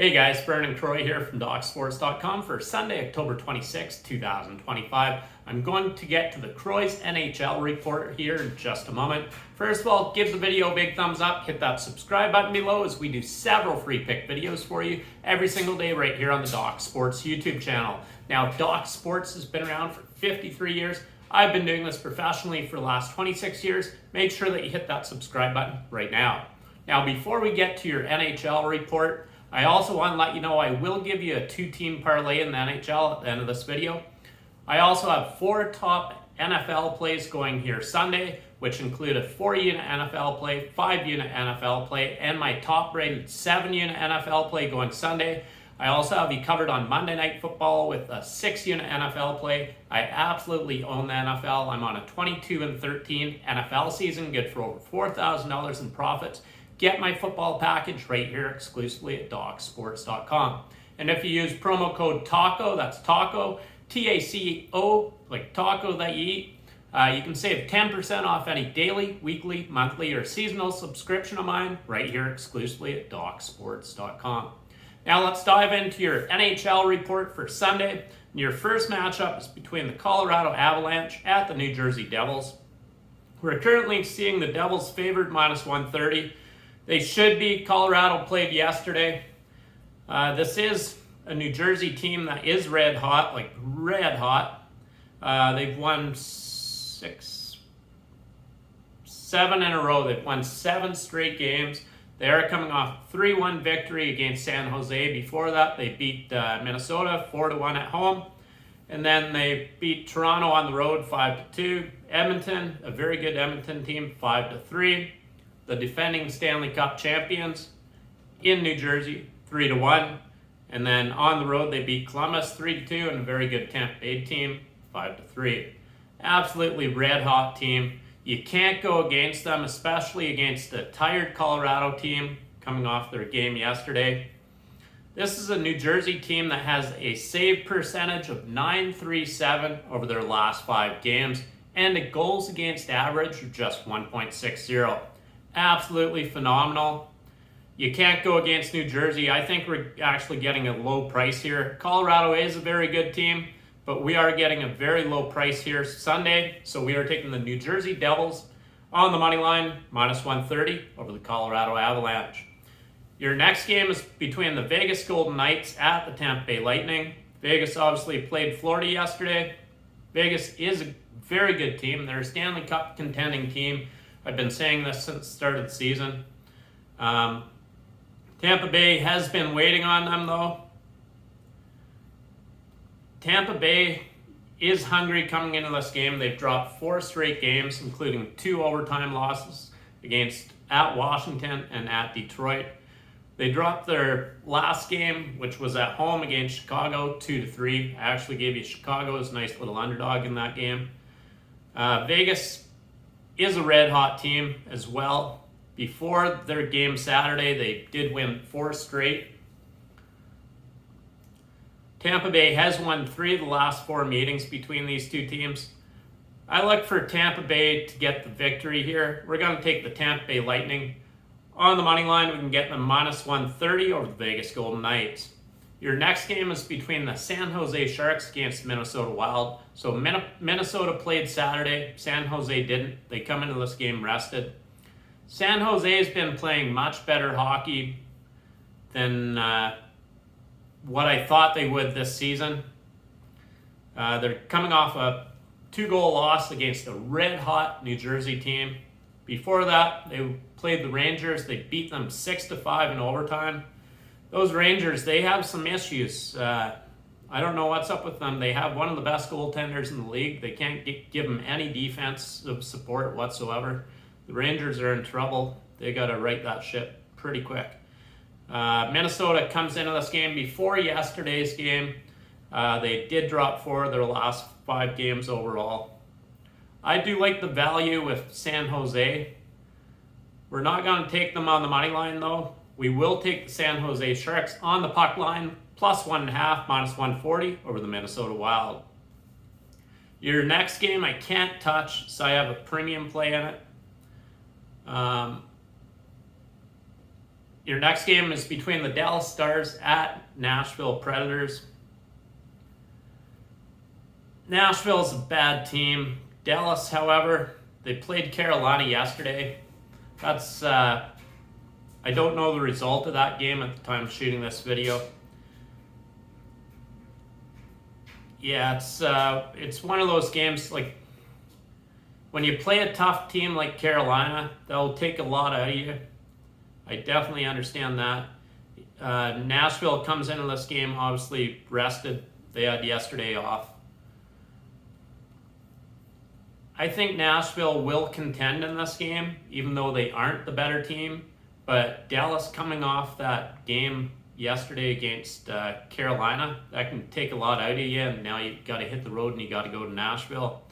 Hey guys, Vernon here from DocSports.com for Sunday, October 26, 2025. I'm going to get to the Croy's NHL report here in just a moment. First of all, give the video a big thumbs up, hit that subscribe button below as we do several free pick videos for you every single day right here on the Doc Sports YouTube channel. Now, Doc Sports has been around for 53 years. I've been doing this professionally for the last 26 years. Make sure that you hit that subscribe button right now. Now, before we get to your NHL report, I also want to let you know I will give you a two-team parlay in the NHL at the end of this video. I also have 4 top NFL plays going here Sunday, which include a 4-unit NFL play, 5-unit NFL play, and my top-rated 7-unit NFL play going Sunday. I also have you covered on Monday Night Football with a 6-unit NFL play. I absolutely own the NFL. I'm on a 22-13 NFL season, good for over $4,000 in profits. Get my football package right here exclusively at DocSports.com. And if you use promo code TACO, that's TACO, T-A-C-O, like taco that you eat, you can save 10% off any daily, weekly, monthly, or seasonal subscription of mine right here exclusively at DocSports.com. Now let's dive into your NHL report for Sunday. Your first matchup is between the Colorado Avalanche at the New Jersey Devils. We're currently seeing the Devils favored minus 130. They should be. Colorado played yesterday. This is a New Jersey team that is red hot, like red hot. They've won 7 in a row. They've won 7 straight games. They are coming off a 3-1 victory against San Jose. Before that, they beat Minnesota 4-1 at home. And then they beat Toronto on the road 5-2. Edmonton, a very good Edmonton team, 5-3. The defending Stanley Cup champions in New Jersey, 3-1. And then on the road, they beat Columbus 3-2 and a very good Tampa Bay team, 5-3. Absolutely red hot team. You can't go against them, especially against a tired Colorado team coming off their game yesterday. This is a New Jersey team that has a save percentage of .937 over their last 5 games and a goals against average of just 1.60. Absolutely phenomenal. You can't go against New Jersey. I think we're actually getting a low price here. Colorado is a very good team, but we are getting a very low price here Sunday. So we are taking the New Jersey Devils on the money line, minus 130 over the Colorado Avalanche. Your next game is between the Vegas Golden Knights at the Tampa Bay Lightning. Vegas obviously played Florida yesterday. Vegas is a very good team. They're a Stanley Cup contending team. I've been saying this since the start of the season. Tampa Bay has been waiting on them, though. Tampa Bay is hungry coming into this game. They've dropped 4 straight games, including 2 overtime losses at Washington and at Detroit. They dropped their last game, which was at home against Chicago, 2-3. I actually gave you Chicago as a nice little underdog in that game. Vegas is a red hot team as well. Before their game Saturday, they did win 4 straight. Tampa Bay has won 3 of the last 4 meetings between these two teams. I look for Tampa Bay to get the victory here. We're going to take the Tampa Bay Lightning. On the money line, we can get them minus 130 over the Vegas Golden Knights. Your next game is between the San Jose Sharks against Minnesota Wild. So Minnesota played Saturday. San Jose didn't. They come into this game rested. San Jose has been playing much better hockey than what I thought they would this season. They're coming off a 2-goal loss against a red-hot New Jersey team. Before that, they played the Rangers. They beat them 6-5 in overtime. Those Rangers, they have some issues. I don't know what's up with them. They have one of the best goaltenders in the league. They can't give them any defensive support whatsoever. The Rangers are in trouble. They got to right that ship pretty quick. Minnesota comes into this game before yesterday's game. They did drop 4 of their last 5 games overall. I do like the value with San Jose. We're not going to take them on the money line, though. We will take the San Jose Sharks on the puck line, plus 1.5, minus 140 over the Minnesota Wild. Your next game I can't touch, so I have a premium play in it. Your next game is between the Dallas Stars at Nashville Predators. Nashville's a bad team. Dallas, however, they played Carolina yesterday. That's I don't know the result of that game at the time of shooting this video. Yeah, it's one of those games, like when you play a tough team like Carolina, they'll take a lot out of you. I definitely understand that. Nashville comes into this game obviously rested. They had yesterday off. I think Nashville will contend in this game, even though they aren't the better team. But Dallas coming off that game yesterday against Carolina, that can take a lot out of you, and now you got to hit the road and you got to go to Nashville.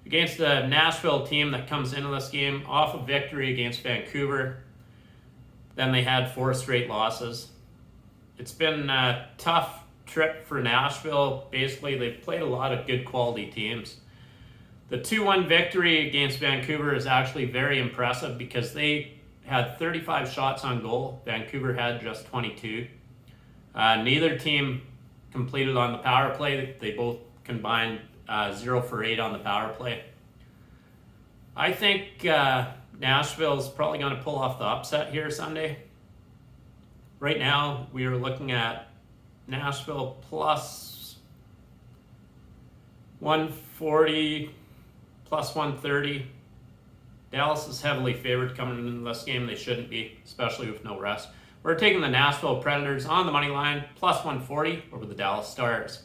Against the Nashville team that comes into this game off a victory against Vancouver, then they had 4 straight losses. It's been a tough trip for Nashville. Basically, they've played a lot of good quality teams. The 2-1 victory against Vancouver is actually very impressive because they had 35 shots on goal. Vancouver had just 22. Neither team completed on the power play. They both combined 0 for 8 on the power play. I think Nashville's probably going to pull off the upset here Sunday. Right now, we are looking at Nashville plus 140, plus 130. Dallas is heavily favored coming into this game. They shouldn't be, especially with no rest. We're taking the Nashville Predators on the money line, plus 140 over the Dallas Stars.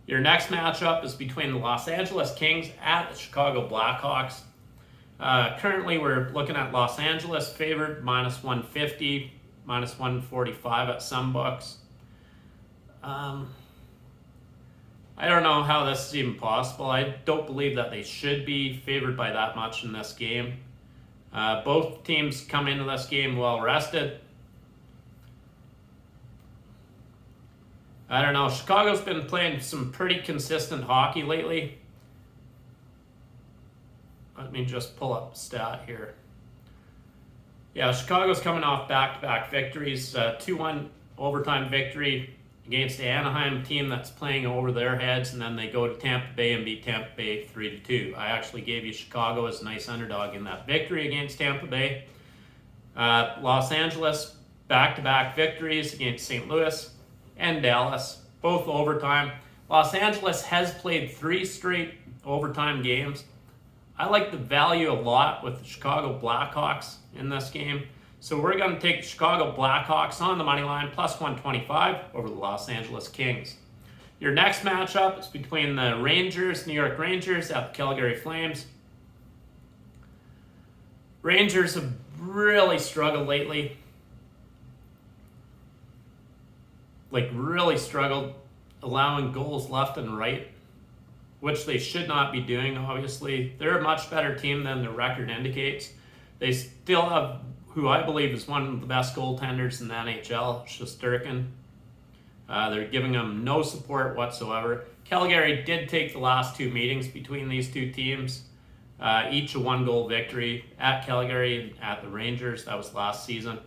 Your next matchup is between the Los Angeles Kings at the Chicago Blackhawks. Currently, we're looking at Los Angeles favored minus 150, minus 145 at some books. I don't know how this is even possible. I don't believe that they should be favored by that much in this game. Both teams come into this game well rested. I don't know. Chicago's been playing some pretty consistent hockey lately. Let me just pull up a stat here. Yeah, Chicago's coming off back-to-back victories. 2-1 overtime victory against the Anaheim team that's playing over their heads, and then they go to Tampa Bay and beat Tampa Bay 3-2. I actually gave you Chicago as a nice underdog in that victory against Tampa Bay. Los Angeles, back-to-back victories against St. Louis and Dallas, both overtime. Los Angeles has played 3 straight overtime games. I like the value a lot with the Chicago Blackhawks in this game. So we're going to take the Chicago Blackhawks on the money line, plus 125 over the Los Angeles Kings. Your next matchup is between the Rangers, New York Rangers at the Calgary Flames. Rangers have really struggled lately. Really struggled allowing goals left and right, which they should not be doing, obviously. They're a much better team than their record indicates. They still have who I believe is one of the best goaltenders in the NHL, Shesterkin. They're giving him no support whatsoever. Calgary did take the last 2 meetings between these two teams, each a 1-goal victory at Calgary and at the Rangers. That was last season.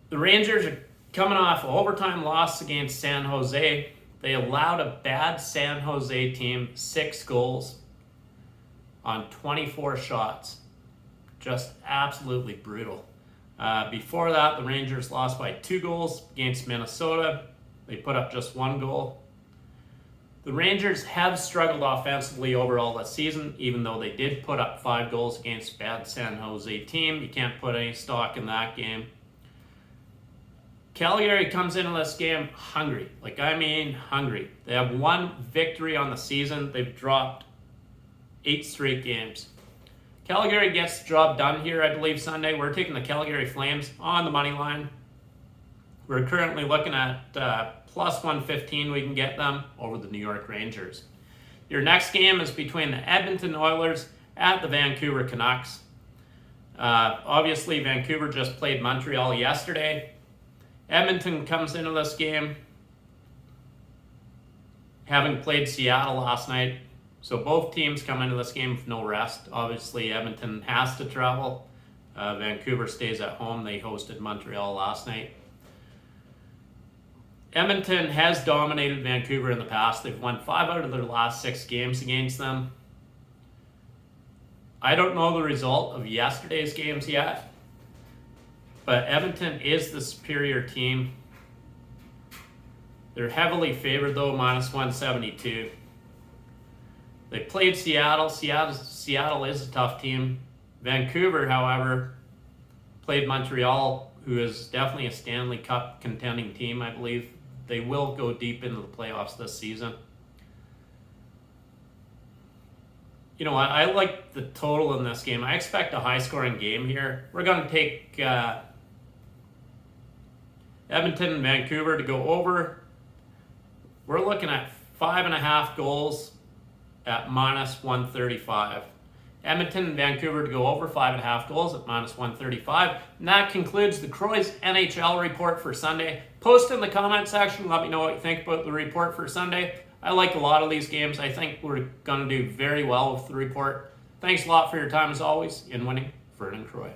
The Rangers are coming off an overtime loss against San Jose. They allowed a bad San Jose team 6 goals on 24 shots. Just absolutely brutal. Before that, the Rangers lost by 2 goals against Minnesota. They put up just 1 goal. The Rangers have struggled offensively overall this season, even though they did put up 5 goals against a bad San Jose team. You can't put any stock in that game. Calgary comes into this game hungry. Hungry. They have 1 victory on the season. They've dropped 8 straight games. Calgary gets the job done here, I believe, Sunday. We're taking the Calgary Flames on the money line. We're currently looking at plus 115 we can get them over the New York Rangers. Your next game is between the Edmonton Oilers at the Vancouver Canucks. Obviously, Vancouver just played Montreal yesterday. Edmonton comes into this game having played Seattle last night. So both teams come into this game with no rest. Obviously, Edmonton has to travel. Vancouver stays at home. They hosted Montreal last night. Edmonton has dominated Vancouver in the past. They've won 5 out of their last 6 games against them. I don't know the result of yesterday's games yet, but Edmonton is the superior team. They're heavily favored though, minus 172. They played Seattle. Seattle is a tough team. Vancouver, however, played Montreal, who is definitely a Stanley Cup contending team, I believe. They will go deep into the playoffs this season. You know what? I like the total in this game. I expect a high-scoring game here. We're going to take Edmonton and Vancouver to go over. We're looking at 5.5 goals at minus 135. Edmonton and Vancouver to go over 5.5 goals at minus 135. And that concludes the Croy's NHL report for Sunday. Post in the comment section. Let me know what you think about the report for Sunday. I like a lot of these games. I think we're going to do very well with the report. Thanks a lot for your time as always in winning Vernon Croy.